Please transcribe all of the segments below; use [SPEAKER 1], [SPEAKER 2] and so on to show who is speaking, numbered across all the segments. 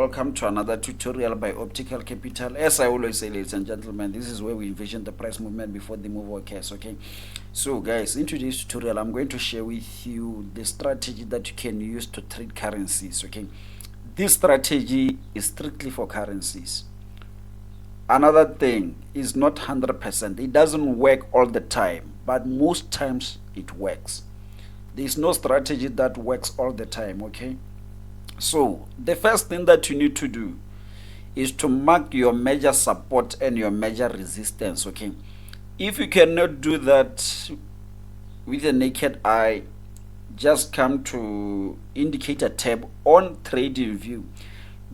[SPEAKER 1] Welcome to another tutorial by Optical Capital. As I always say, ladies and gentlemen, this is where we envision the price movement before the move occurs. Okay, so guys, in today's tutorial I'm going to share with you the strategy that you can use to trade currencies. Okay, this strategy is strictly for currencies. Another thing is not 100%. It doesn't work all the time, but most times it works. There is no strategy that works all the time. Okay, so the first thing that you need to do is to mark your major support and your major resistance. Okay, if you cannot do that with the naked eye, just come to indicator tab on trading view,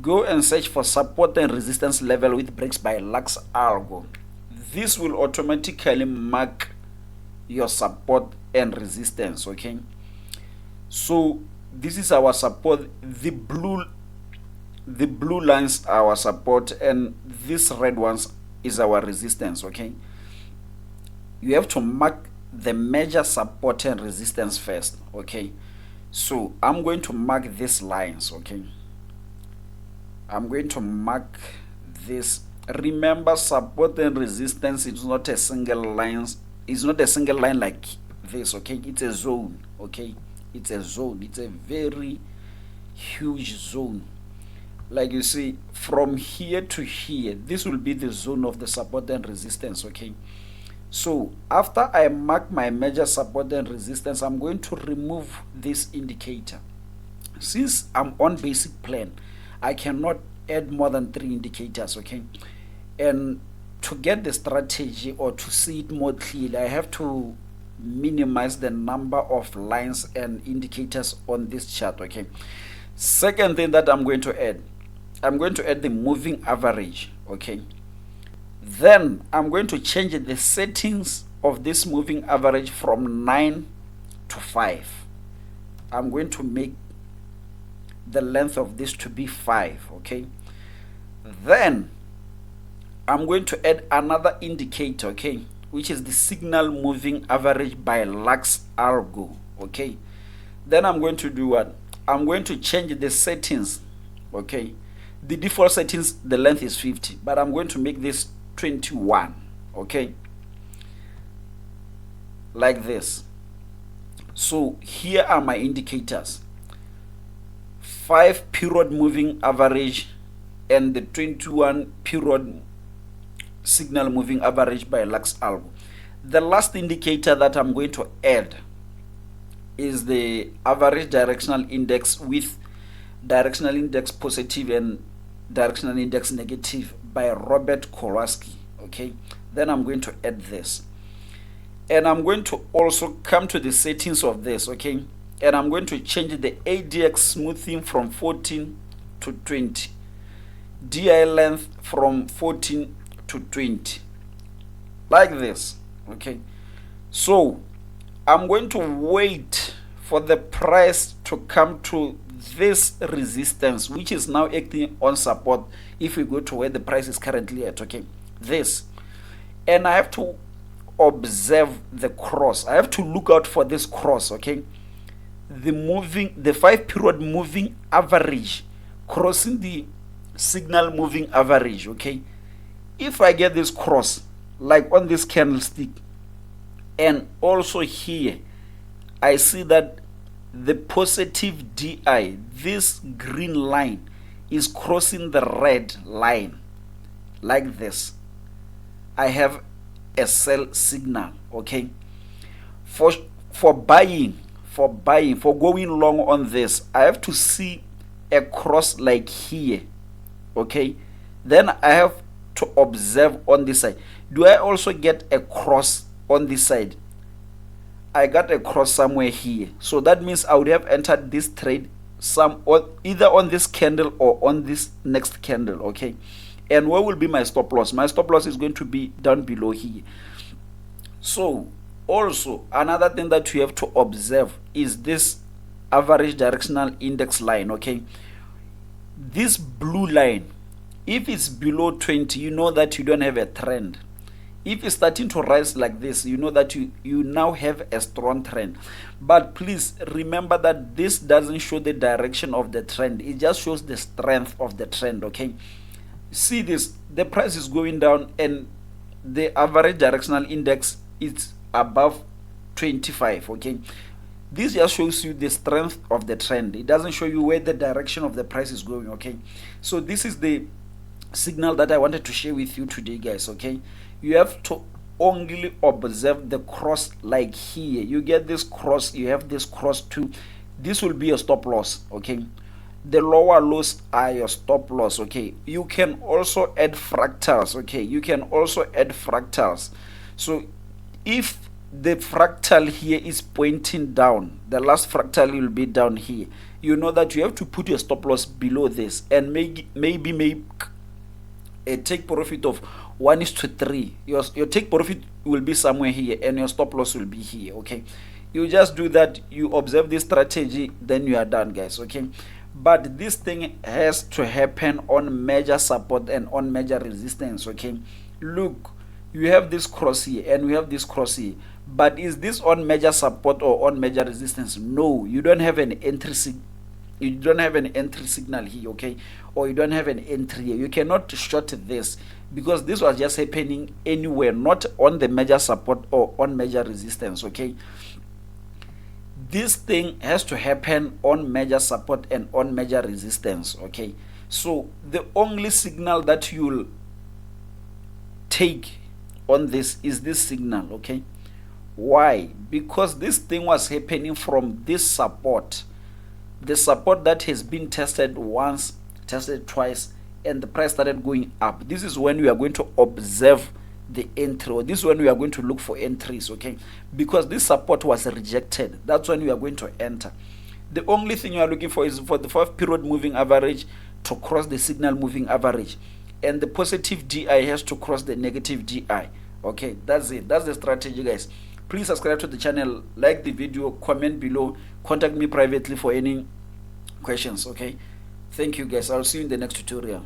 [SPEAKER 1] go and search for support and resistance level with breaks by Lux Algo. This will automatically mark your support and resistance. Okay, so this is our support. The blue lines are our support and this red ones is our resistance. Okay, you have to mark the major support and resistance first. Okay, so I'm going to mark these lines. Okay, I'm going to mark this. Remember, support and resistance is not a single line. It's not a single line like this. Okay, it's a zone. Okay, it's a zone. It's a very huge zone. Like you see, from here to here, this will be the zone of the support and resistance. Okay, so after I mark my major support and resistance, I'm going to remove this indicator. Since I'm on basic plan, I cannot add more than 3 indicators. Okay, and to get the strategy or to see it more clearly, I have to minimize the number of lines and indicators on this chart. Okay, second thing that I'm going to add the moving average. Okay, then I'm going to change the settings of this moving average from 9 to 5. I'm going to make the length of this to be 5. Okay, then I'm going to add another indicator. Okay, which is the signal moving average by Lux Algo. Okay, then I'm going to do what? I'm going to change the settings. Okay, the default settings, the length is 50, but I'm going to make this 21. Okay, like this. So here are my indicators: 5 period moving average and the 21 period signal moving average by Lux Algo. The last indicator that I'm going to add is the average directional index with directional index positive and directional index negative by Robert Kowalski. Okay, then I'm going to add this, and I'm going to also come to the settings of this. Okay, and I'm going to change the ADX smoothing from 14 to 20, DI length from 14 to 20, like this. Okay, so I'm going to wait for the price to come to this resistance, which is now acting on support. If we go to where the price is currently at, okay, this, and I have to observe the cross. I have to look out for this cross. Okay, the 5 period moving average crossing the signal moving average. Okay, if I get this cross like on this candlestick, and also here I see that the positive DI, this green line, is crossing the red line like this, I have a sell signal. Okay, for buying, for going long on this, I have to see a cross like here. Okay, then I have to observe on this side. Do I also get a cross on this side? I got a cross somewhere here, so that means I would have entered this trade either on this candle or on this next candle. Okay, and where will be my stop loss? My stop loss is going to be down below here. So also another thing that you have to observe is this average directional index line. Okay, this blue line, if it's below 20, you know that you don't have a trend. If it's starting to rise like this, you know that you now have a strong trend. But please remember that this doesn't show the direction of the trend, it just shows the strength of the trend. Okay, see this, the price is going down and the average directional index is above 25. Okay, this just shows you the strength of the trend, it doesn't show you where the direction of the price is going. Okay, so this is the signal that I wanted to share with you today, guys. Okay, you have to only observe the cross, like here you get this cross, you have this cross too, this will be a stop loss. Okay, the lower lows are your stop loss. Okay, you can also add fractals. Okay, you can also add fractals. So if the fractal here is pointing down, the last fractal will be down here, you know that you have to put your stop loss below this and maybe make a take profit of 1:3. Your take profit will be somewhere here and your stop loss will be here. Okay, you just do that, you observe this strategy, then you are done, guys. Okay, but this thing has to happen on major support and on major resistance. Okay, look, you have this cross here and we have this cross here, but is this on major support or on major resistance? No, you don't have an entry signal here. Okay, or you don't have an entry here, you cannot short this because this was just happening anywhere, not on the major support or on major resistance. Okay, this thing has to happen on major support and on major resistance. Okay, so the only signal that you'll take on this is this signal. Okay, why? Because this thing was happening from this support, the support that has been tested once, tested twice, and the price started going up. This is when we are going to observe the entry, or this is when we are going to look for entries. Okay, because this support was rejected, that's when we are going to enter. The only thing you are looking for is for the 5-period moving average to cross the signal moving average, and the positive DI has to cross the negative DI. Okay, that's it, that's the strategy, guys. Please subscribe to the channel, like the video, comment below, contact me privately for any questions. Okay, thank you, guys. I'll see you in the next tutorial.